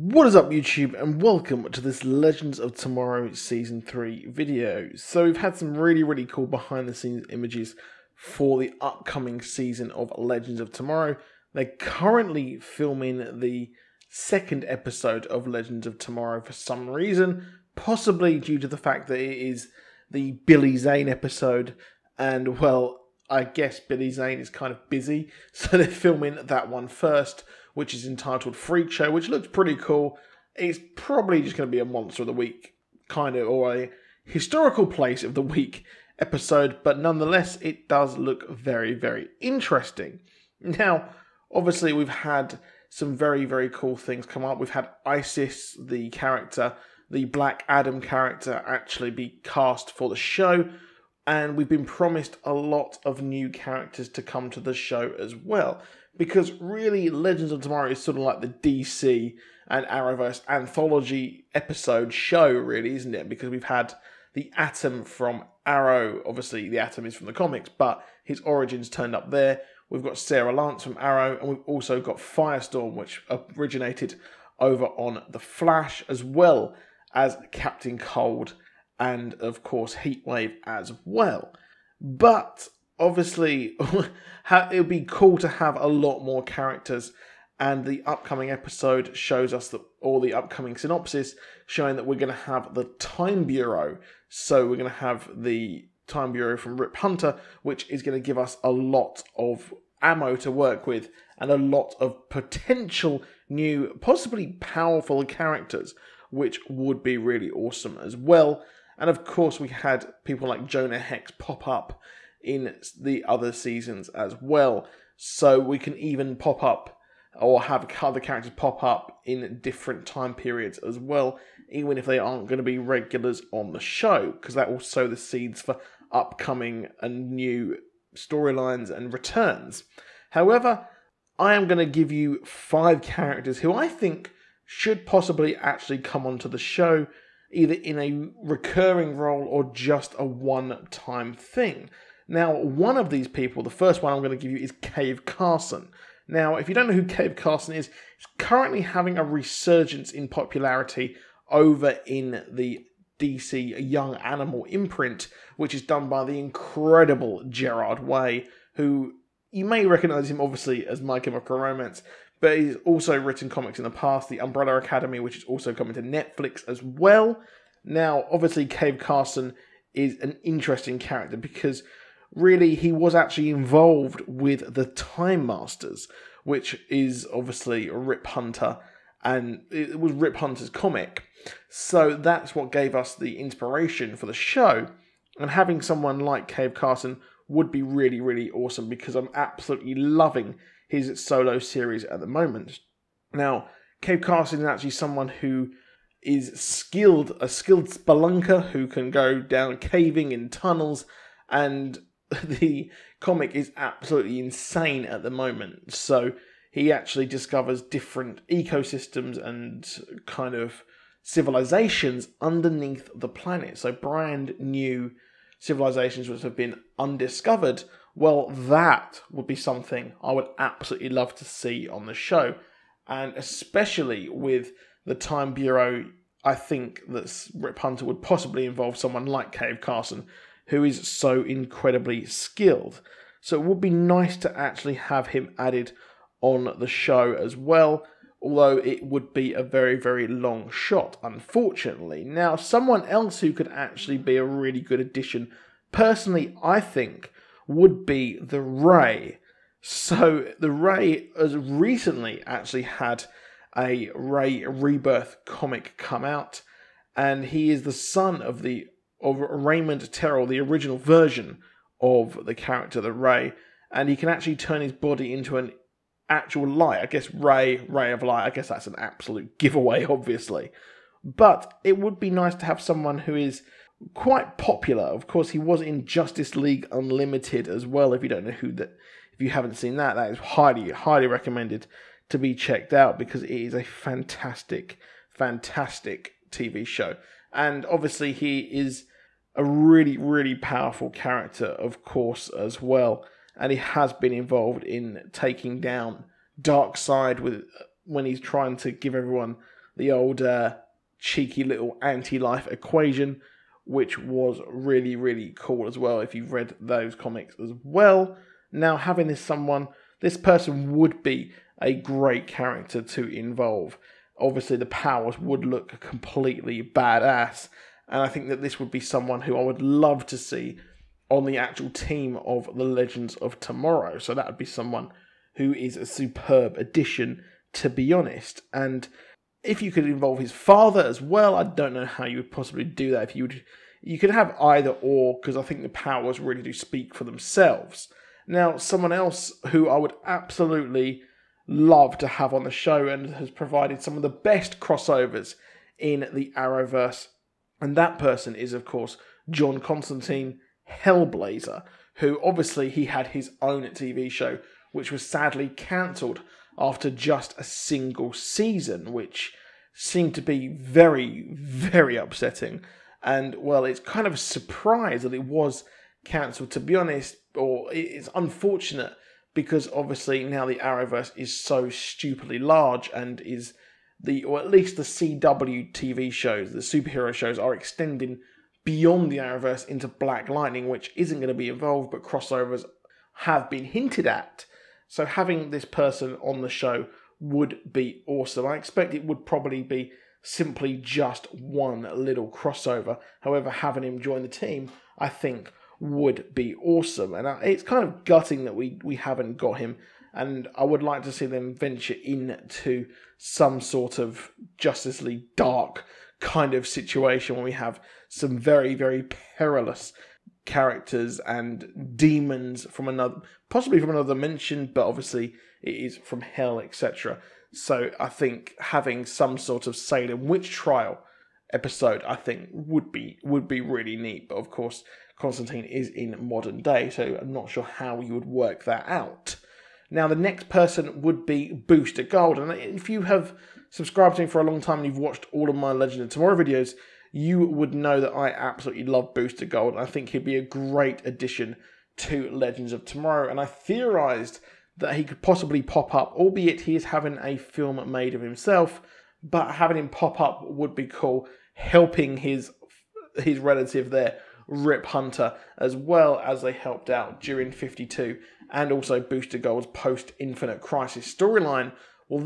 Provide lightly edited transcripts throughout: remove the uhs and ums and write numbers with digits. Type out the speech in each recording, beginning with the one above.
What is up YouTube, and welcome to this Legends of Tomorrow Season 3 video. So we've had some really cool behind the scenes images for the upcoming season of Legends of Tomorrow. They're currently filming the second episode of Legends of Tomorrow for some reason, possibly due to the fact that it is the Billy Zane episode, and well, I guess Billy Zane is kind of busy, so they're filming that one first, which is entitled Freak Show, which looks pretty cool. It's probably just going to be a Monster of the Week kind of, or a Historical Place of the Week episode, but nonetheless, it does look very interesting. Now, obviously, we've had some very cool things come up. We've had Isis, the character, the Black Adam character, actually be cast for the show, and we've been promised a lot of new characters to come to the show as well. Because really, Legends of Tomorrow is sort of like the DC and Arrowverse anthology episode show, really, isn't it? Because we've had the Atom from Arrow. Obviously, the Atom is from the comics, but his origins turned up there. We've got Sarah Lance from Arrow, and we've also got Firestorm, which originated over on The Flash, as well as Captain Cold, and of course Heatwave as well. But obviously, it would be cool to have a lot more characters, and the upcoming episode shows us that, or the upcoming synopsis showing that we're going to have the Time Bureau. So we're going to have the Time Bureau from Rip Hunter, which is going to give us a lot of ammo to work with and a lot of potential new, possibly powerful characters, which would be really awesome as well. And of course, we had people like Jonah Hex pop up in the other seasons as well. So we can even pop up, or have other characters pop up in different time periods as well, even if they aren't going to be regulars on the show, because that will sow the seeds for upcoming and new storylines and returns. However, I am going to give you 5 characters who I think should possibly actually come onto the show, either in a recurring role or just a one-time thing. Now, one of these people, the first one I'm going to give you, is Cave Carson. Now, if you don't know who Cave Carson is, he's currently having a resurgence in popularity over in the DC Young Animal imprint, which is done by the incredible Gerard Way, who you may recognise him obviously as My Chemical Romance, but he's also written comics in the past, The Umbrella Academy, which is also coming to Netflix as well. Now, obviously, Cave Carson is an interesting character because really he was actually involved with the Time Masters, which is obviously Rip Hunter, and it was Rip Hunter's comic. So that's what gave us the inspiration for the show. And having someone like Cave Carson would be really awesome, because I'm absolutely loving his solo series at the moment. Now, Cave Carson is actually someone who is a skilled spelunker who can go down caving in tunnels, and the comic is absolutely insane at the moment. So he actually discovers different ecosystems and kind of civilizations underneath the planet. So brand new civilizations which have been undiscovered. Well, that would be something I would absolutely love to see on the show. And especially with the Time Bureau, I think that Rip Hunter would possibly involve someone like Cave Carson, who is so incredibly skilled. So it would be nice to actually have him added on the show as well, although it would be a very long shot, unfortunately. Now, someone else who could actually be a really good addition, personally, I think, would be the Ray. So the Ray has recently actually had a Ray Rebirth comic come out, and he is the son of Raymond Terrell, the original version of the character the Ray, and he can actually turn his body into an actual light. I guess Ray of Light, I guess that's an absolute giveaway, obviously. But it would be nice to have someone who is quite popular. Of course, he was in Justice League Unlimited as well. If you don't know if you haven't seen that, that is highly recommended to be checked out, because it is a fantastic TV show. And obviously he is a really powerful character, of course, as well. And he has been involved in taking down Darkseid when he's trying to give everyone the old cheeky little anti-life equation, which was really, really cool as well if you've read those comics as well. Now, having this person would be a great character to involve. Obviously, the powers would look completely badass, and I think that this would be someone who I would love to see on the actual team of the Legends of Tomorrow. So that would be someone who is a superb addition, to be honest. And if you could involve his father as well, I don't know how you would possibly do that. If you could have either or, because I think the powers really do speak for themselves. Now, someone else who I would absolutely love to have on the show and has provided some of the best crossovers in the Arrowverse, and that person is, of course, John Constantine, Hellblazer, who obviously he had his own TV show, which was sadly cancelled after just a single season, which seemed to be very, very upsetting. And, well, it's kind of a surprise that it was cancelled, to be honest, or it's unfortunate because obviously now the Arrowverse is so stupidly large and is or at least the CW TV shows, the superhero shows, are extending beyond the Arrowverse into Black Lightning, which isn't going to be involved, but crossovers have been hinted at. So having this person on the show would be awesome. I expect it would probably be simply just one little crossover. However, having him join the team, I think, would be awesome. And it's kind of gutting that we haven't got him. And I would like to see them venture into some sort of Justice League Dark kind of situation where we have some very, very perilous characters and demons from possibly from another dimension, but obviously it is from hell, etc. So I think having some sort of Salem witch trial episode, I think, would be really neat. But of course, Constantine is in modern day, so I'm not sure how you would work that out. Now, the next person would be Booster Gold, and if you have subscribed to me for a long time and you've watched all of my Legend of Tomorrow videos, you would know that I absolutely love Booster Gold. I think he'd be a great addition to Legends of Tomorrow, and I theorised that he could possibly pop up, albeit he is having a film made of himself, but having him pop up would be cool, helping his relative there, Rip Hunter, as well as they helped out during 52, and also Booster Gold's post-Infinite Crisis storyline. Well,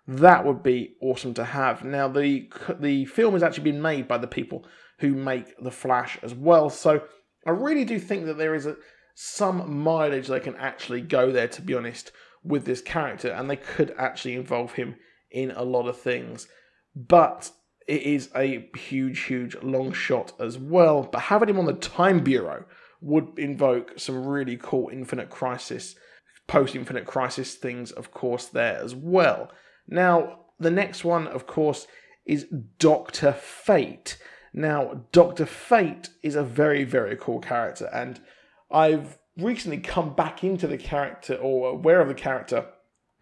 that would be awesome to have. Now, the film has actually been made by the people who make The Flash as well, so I really do think that there is some mileage they can actually go there, to be honest, with this character, and they could actually involve him in a lot of things. But it is a huge, huge long shot as well. But having him on the Time Bureau would invoke some really cool Infinite Crisis, post-Infinite Crisis things, of course, there as well. Now, the next one, of course, is Dr. Fate. Now, Dr. Fate is a very, very cool character, and I've recently come back into the character, or aware of the character,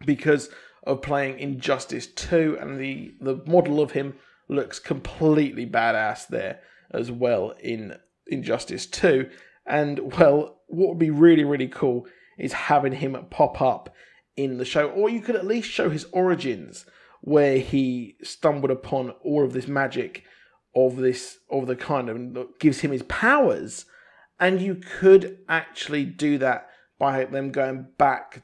because of playing Injustice 2, and the model of him looks completely badass there as well in Injustice 2. And, well, what would be really, really cool is having him pop up in the show. Or you could at least show his origins, where he stumbled upon all of this magic of the kind of that gives him his powers. And you could actually do that by them going back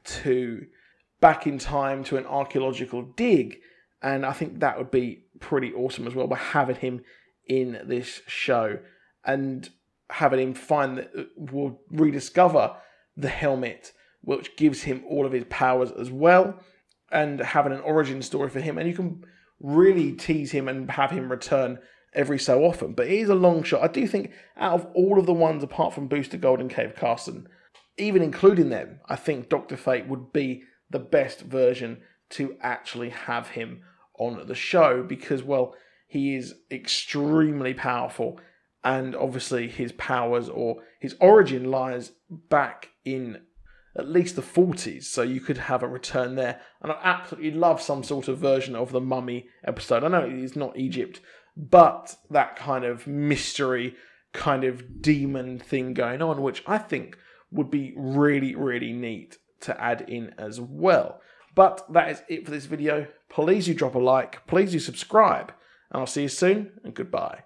in time to an archaeological dig. And I think that would be pretty awesome as well, by having him in this show and having him will rediscover the helmet, which gives him all of his powers as well, and having an origin story for him. And you can really tease him and have him return every so often. But it is a long shot. I do think out of all of the ones apart from Booster Gold and Cave Carson, even including them, I think Dr. Fate would be the best version to actually have him on the show, because, well, he is extremely powerful, and obviously his powers or his origin lies back in at least the 40s, so you could have a return there. And I absolutely love some sort of version of the Mummy episode. I know it's not Egypt, but that kind of mystery, kind of demon thing going on, which I think would be really, really neat to add in as well. But that is it for this video. Please do drop a like, please do subscribe, and I'll see you soon, and goodbye.